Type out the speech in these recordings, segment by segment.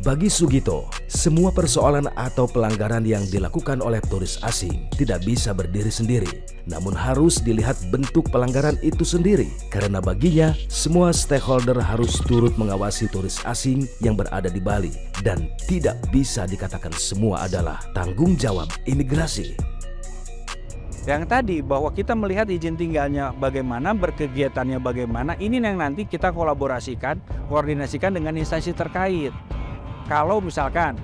Bagi Sugito, semua persoalan atau pelanggaran yang dilakukan oleh turis asing tidak bisa berdiri sendiri, namun harus dilihat bentuk pelanggaran itu sendiri. Karena baginya, semua stakeholder harus turut mengawasi turis asing yang berada di Bali dan tidak bisa dikatakan semua adalah tanggung jawab imigrasi. Yang tadi bahwa kita melihat izin tinggalnya bagaimana, berkegiatannya bagaimana, ini yang nanti kita kolaborasikan, koordinasikan dengan instansi terkait. Kalau misalkan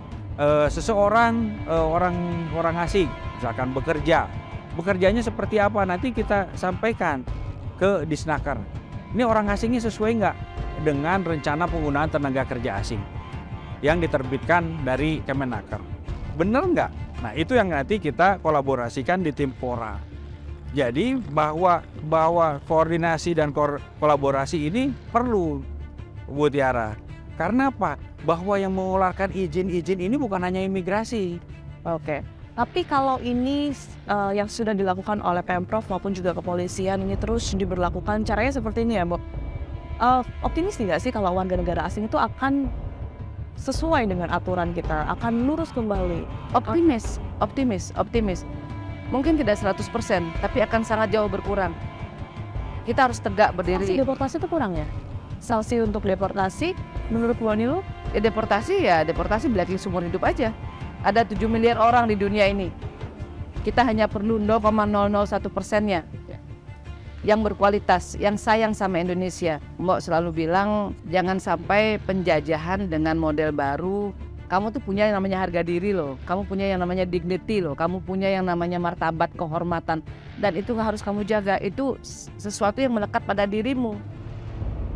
seseorang orang asing misalkan bekerjanya seperti apa, nanti kita sampaikan ke Disnaker. Ini orang asingnya sesuai nggak dengan rencana penggunaan tenaga kerja asing yang diterbitkan dari Kemenaker? Bener nggak? Nah, itu yang nanti kita kolaborasikan di tim Pora. Jadi bahwa koordinasi dan kolaborasi ini perlu, Bu Tiara. Karena apa? Bahwa yang mengeluarkan izin-izin ini bukan hanya imigrasi. Oke. Tapi kalau ini yang sudah dilakukan oleh Pemprov maupun juga kepolisian ini terus diberlakukan, caranya seperti ini ya, Bu. Optimis tidak sih kalau warga negara asing itu akan sesuai dengan aturan kita, akan lurus kembali? Optimis. Mungkin tidak 100%, tapi akan sangat jauh berkurang. Kita harus tegak berdiri. Sanksi deportasi itu kurang ya? Sanksi untuk deportasi menurut Bu Nilu? Deportasi blacklist seumur hidup aja. Ada 7 miliar orang di dunia ini. Kita hanya perlu 0,001%-nya yang berkualitas, yang sayang sama Indonesia. Mbok selalu bilang jangan sampai penjajahan dengan model baru. Kamu tuh punya yang namanya harga diri loh, kamu punya yang namanya dignity loh, kamu punya yang namanya martabat, kehormatan, dan itu harus kamu jaga. Itu sesuatu yang melekat pada dirimu.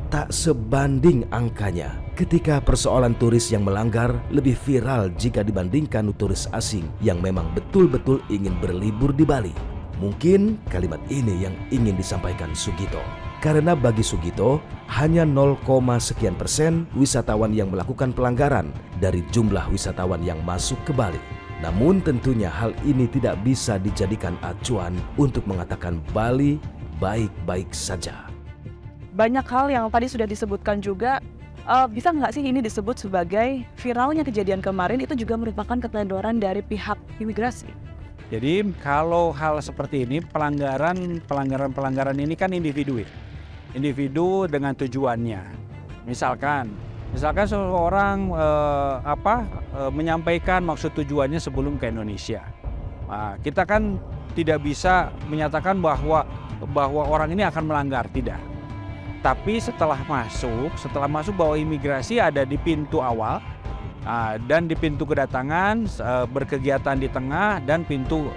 Tak sebanding angkanya ketika persoalan turis yang melanggar lebih viral jika dibandingkan turis asing yang memang betul-betul ingin berlibur di Bali. Mungkin kalimat ini yang ingin disampaikan Sugito. Karena bagi Sugito, hanya 0, sekian persen wisatawan yang melakukan pelanggaran dari jumlah wisatawan yang masuk ke Bali. Namun tentunya hal ini tidak bisa dijadikan acuan untuk mengatakan Bali baik-baik saja. Banyak hal yang tadi sudah disebutkan juga, bisa nggak sih ini disebut sebagai viralnya kejadian kemarin itu juga merupakan keteledoran dari pihak imigrasi? Jadi kalau hal seperti ini, pelanggaran ini kan individu dengan tujuannya. Misalkan seseorang menyampaikan maksud tujuannya sebelum ke Indonesia. Nah, kita kan tidak bisa menyatakan bahwa orang ini akan melanggar, tidak. Tapi setelah masuk bahwa imigrasi ada di pintu awal dan di pintu kedatangan, berkegiatan di tengah, dan pintu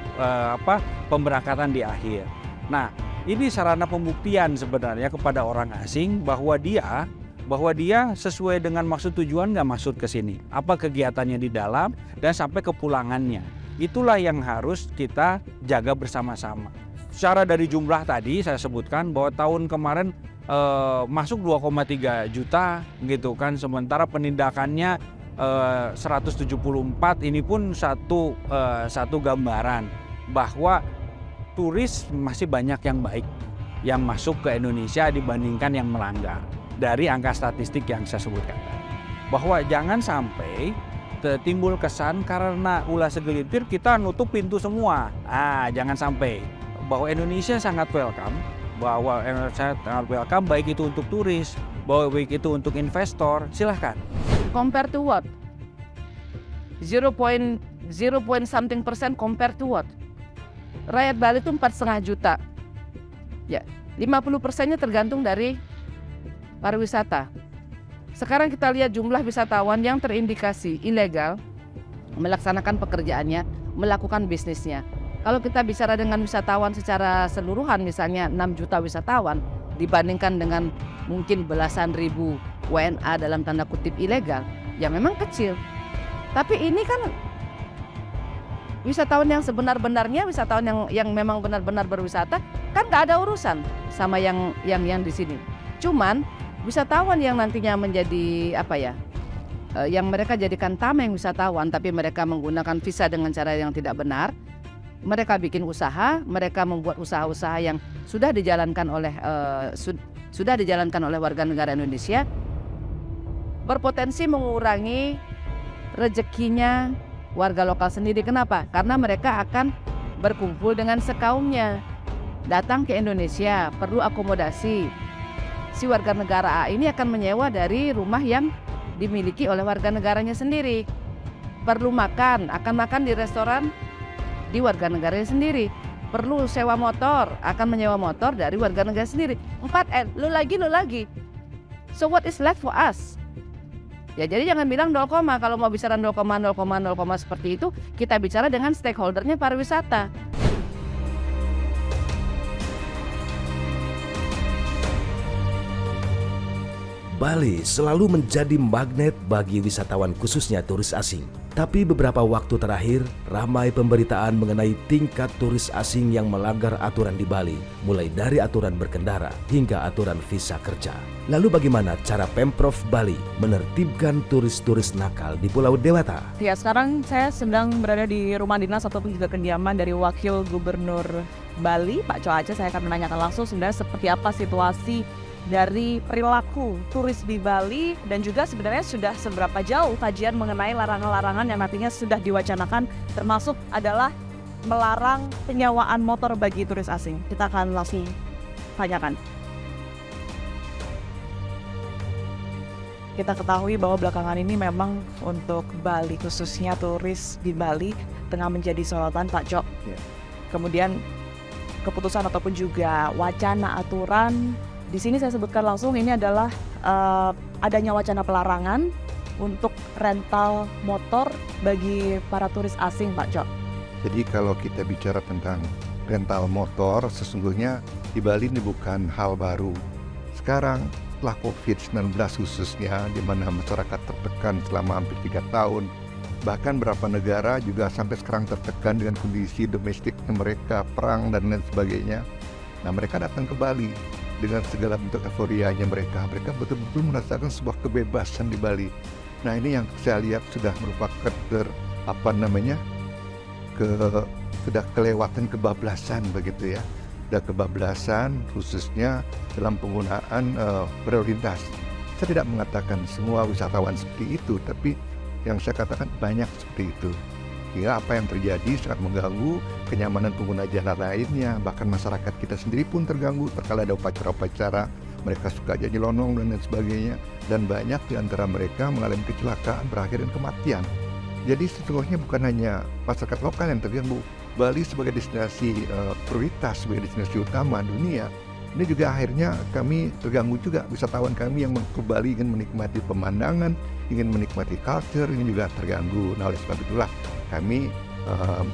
pemberangkatan di akhir. Nah, ini sarana pembuktian sebenarnya kepada orang asing bahwa dia sesuai dengan maksud tujuan nggak masuk ke sini. Apa kegiatannya di dalam dan sampai kepulangannya. Itulah yang harus kita jaga bersama-sama. Secara dari jumlah tadi saya sebutkan bahwa tahun kemarin masuk 2,3 juta gitu kan, sementara penindakannya 174. Ini pun satu gambaran bahwa turis masih banyak yang baik yang masuk ke Indonesia dibandingkan yang melanggar. Dari angka statistik yang saya sebutkan, bahwa jangan sampai timbul kesan karena ulah segelintir kita nutup pintu semua. Jangan sampai. Bahwa Indonesia sangat welcome, baik itu untuk turis, baik itu untuk investor, silahkan. Compare to what? 0, something persen compare to what? Rakyat Bali itu 4,5 juta. Ya, 50%-nya tergantung dari pariwisata. Sekarang kita lihat jumlah wisatawan yang terindikasi ilegal melaksanakan pekerjaannya, melakukan bisnisnya. Kalau kita bicara dengan wisatawan secara seluruhan, misalnya 6 juta wisatawan dibandingkan dengan mungkin belasan ribu WNA dalam tanda kutip ilegal, ya memang kecil. Tapi ini kan wisatawan yang sebenar-benarnya, wisatawan yang memang benar-benar berwisata, kan nggak ada urusan sama yang di sini. Cuman wisatawan yang nantinya menjadi yang mereka jadikan tameng wisatawan, tapi mereka menggunakan visa dengan cara yang tidak benar. Mereka bikin usaha, mereka membuat usaha-usaha yang sudah dijalankan oleh warga negara Indonesia, berpotensi mengurangi rezekinya warga lokal sendiri. Kenapa? Karena mereka akan berkumpul dengan sekaumnya. Datang ke Indonesia, perlu akomodasi. Si warga negara A ini akan menyewa dari rumah yang dimiliki oleh warga negaranya sendiri. Perlu makan, akan makan di restoran di warga negaranya sendiri. Perlu sewa motor, akan menyewa motor dari warga negara sendiri. 4N, lu lagi. So what is left for us? Ya, jadi jangan bilang 0, kalau mau bicara 0,0,0 seperti itu, kita bicara dengan stakeholdernya pariwisata. Bali selalu menjadi magnet bagi wisatawan khususnya turis asing. Tapi beberapa waktu terakhir, ramai pemberitaan mengenai tingkat turis asing yang melanggar aturan di Bali, mulai dari aturan berkendara hingga aturan visa kerja. Lalu bagaimana cara Pemprov Bali menertibkan turis-turis nakal di Pulau Dewata? Ya, sekarang saya sedang berada di rumah dinas ataupun juga kediaman dari Wakil Gubernur Bali, Pak Co Aceh. Saya akan menanyakan langsung sebenarnya seperti apa situasi dari perilaku turis di Bali dan juga sebenarnya sudah seberapa jauh kajian mengenai larangan-larangan yang nantinya sudah diwacanakan, termasuk adalah melarang penyewaan motor bagi turis asing. Kita akan langsung tanyakan. Kita ketahui bahwa belakangan ini memang untuk Bali, khususnya turis di Bali, tengah menjadi sorotan, Pak Cok. Kemudian keputusan ataupun juga wacana aturan, di sini saya sebutkan langsung, ini adalah adanya wacana pelarangan untuk rental motor bagi para turis asing, Pak Cok. Jadi kalau kita bicara tentang rental motor, sesungguhnya di Bali ini bukan hal baru. Sekarang setelah COVID-19 khususnya, di mana masyarakat tertekan selama hampir 3 tahun, bahkan beberapa negara juga sampai sekarang tertekan dengan kondisi domestiknya mereka, perang dan lain sebagainya. Nah, mereka datang ke Bali dengan segala bentuk euforianya mereka betul-betul merasakan sebuah kebebasan di Bali. Nah, ini yang saya lihat sudah merupakan sudah kelewatan kebablasan begitu ya. Sudah kebablasan khususnya dalam penggunaan berorientasi. Saya tidak mengatakan semua wisatawan seperti itu, tapi yang saya katakan banyak seperti itu. Hingga apa yang terjadi sangat mengganggu kenyamanan pengguna jalan lainnya, bahkan masyarakat kita sendiri pun terganggu. Terkala ada upacara-upacara, mereka suka jadi lonong dan lain sebagainya, dan banyak di antara mereka mengalami kecelakaan berakhir dengan kematian. Jadi sesungguhnya bukan hanya masyarakat lokal yang terganggu. Bali sebagai destinasi prioritas, sebagai destinasi utama dunia, ini juga akhirnya kami terganggu juga. Wisatawan kami yang ke Bali ingin menikmati pemandangan, ingin menikmati culture, ini juga terganggu. Nah, oleh sebab itulah kami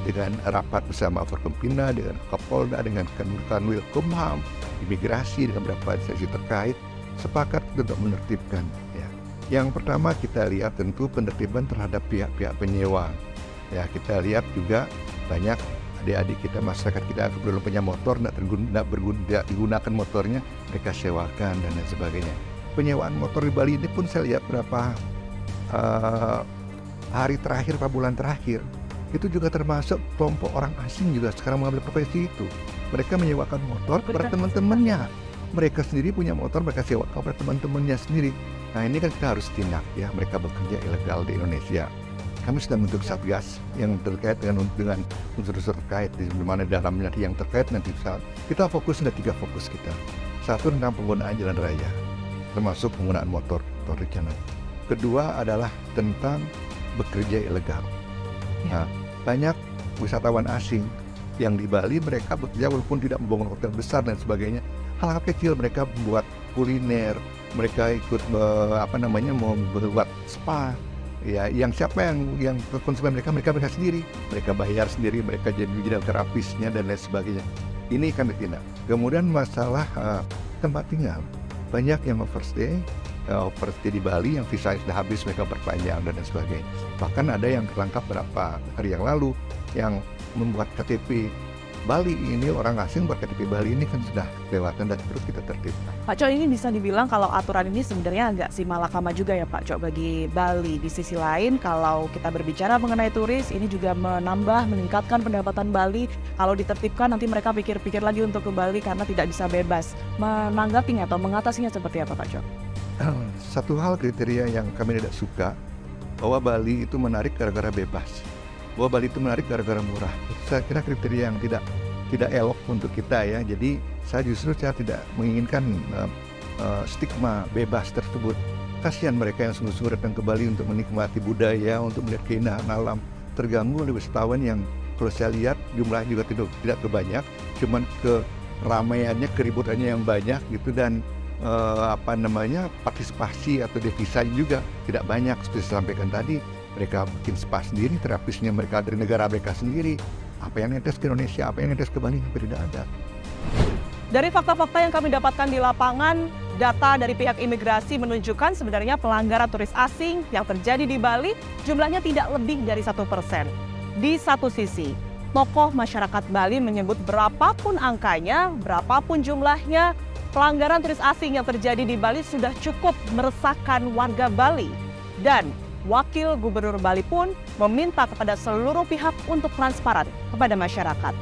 dengan rapat bersama Forkompimda, dengan Kapolda, dengan Kanwil Kumham, imigrasi, dengan beberapa instansi terkait, sepakat untuk menertibkan. Ya. Yang pertama kita lihat tentu penertiban terhadap pihak-pihak penyewa. Ya, kita lihat juga banyak adik-adik kita, masyarakat kita belum punya motor, tidak digunakan motornya, mereka sewakan dan lain sebagainya. Penyewaan motor di Bali ini pun saya lihat berapa hari terakhir, beberapa bulan terakhir, itu juga termasuk kelompok orang asing juga sekarang mengambil profesi itu. Mereka menyewakan motor kepada teman-temannya. Mereka sendiri punya motor, mereka sewakan kepada teman-temannya sendiri. Nah, ini kan kita harus tindak ya, mereka bekerja ilegal di Indonesia. Kami sudah membentuk satgas yang terkait dengan unsur-unsur terkait, di mana dalamnya yang terkait nanti kita fokus, ada 3 fokus kita. Satu tentang penggunaan jalan raya, termasuk penggunaan motor di jalan. Kedua adalah tentang bekerja ilegal. Nah, banyak wisatawan asing yang di Bali, mereka bekerja walaupun tidak membangun hotel besar dan sebagainya. Hal-hal kecil, mereka membuat kuliner, mereka ikut membuat spa. Ya, yang siapa yang konsumen mereka sendiri, mereka bayar sendiri, mereka jadi terapisnya dan lain sebagainya. Ini kan ditindak. Kemudian masalah tempat tinggal, banyak yang overstay di Bali yang visa sudah habis, mereka perpanjang dan lain sebagainya. Bahkan ada yang tertangkap beberapa hari yang lalu yang membuat KTP Bali ini, orang asing buat KTP Bali ini kan sudah kelewatan dan terus kita tertibkan. Pak Cok, ini bisa dibilang kalau aturan ini sebenarnya agak simalakama juga ya Pak Cok bagi Bali. Di sisi lain, kalau kita berbicara mengenai turis, ini juga meningkatkan pendapatan Bali. Kalau ditertibkan nanti mereka pikir-pikir lagi untuk ke Bali karena tidak bisa bebas. Menanggapinya atau mengatasinya seperti apa Pak Cok? Satu hal kriteria yang kami tidak suka bahwa Bali itu menarik gara-gara bebas, bahwa Bali itu menarik gara-gara murah. Saya kira kriteria yang tidak elok untuk kita ya. Jadi saya tidak menginginkan stigma bebas tersebut. Kasihan mereka yang sungguh-sungguh datang ke Bali untuk menikmati budaya, untuk melihat keindahan alam. Terganggu oleh wisatawan yang kalau saya lihat jumlahnya juga tidak terbanyak, cuman keramaiannya, keributannya yang banyak gitu, dan partisipasi atau devisanya juga tidak banyak. Seperti saya sampaikan tadi, mereka bikin spa sendiri, terapisnya mereka dari negara mereka sendiri. Apa yang netes ke Indonesia, apa yang netes ke Bali, hampir tidak ada. Dari fakta-fakta yang kami dapatkan di lapangan, data dari pihak imigrasi menunjukkan sebenarnya pelanggaran turis asing yang terjadi di Bali jumlahnya tidak lebih dari 1%. Di satu sisi, tokoh masyarakat Bali menyebut berapapun angkanya, berapapun jumlahnya, pelanggaran turis asing yang terjadi di Bali sudah cukup meresahkan warga Bali. Dan Wakil Gubernur Bali pun meminta kepada seluruh pihak untuk transparan kepada masyarakat.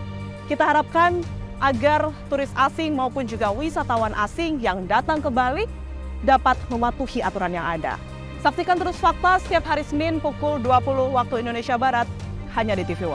Kita harapkan agar turis asing maupun juga wisatawan asing yang datang ke Bali dapat mematuhi aturan yang ada. Saksikan terus Fakta setiap hari Senin pukul 20 waktu Indonesia Barat hanya di TV One.